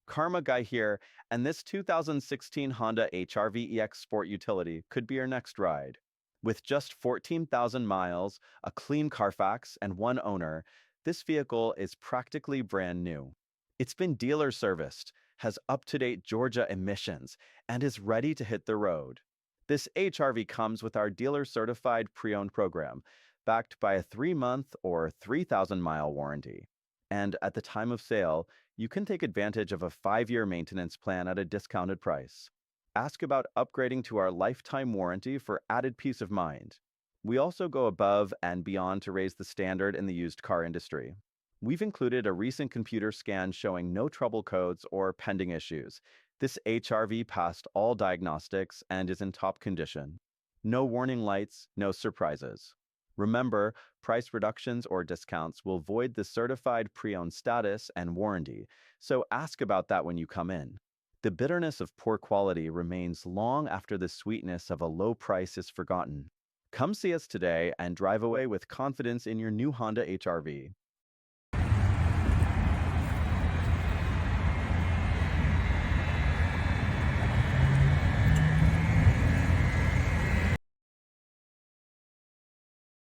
Karma Guy here, and this 2016 Honda HR-V EX Sport Utility could be your next ride. With just 14,000 miles, a clean Carfax, and one owner, this vehicle is practically brand new. It's been dealer serviced, has up-to-date Georgia emissions, and is ready to hit the road. This HR-V comes with our dealer-certified pre-owned program, backed by a 3-month or 3,000-mile warranty. And at the time of sale, you can take advantage of a 5-year maintenance plan at a discounted price. Ask about upgrading to our lifetime warranty for added peace of mind. We also go above and beyond to raise the standard in the used car industry. We've included a recent computer scan showing no trouble codes or pending issues. This HR-V passed all diagnostics and is in top condition. No warning lights, no surprises. Remember, price reductions or discounts will void the certified pre-owned status and warranty, so ask about that when you come in. The bitterness of poor quality remains long after the sweetness of a low price is forgotten. Come see us today and drive away with confidence in your new Honda HR-V.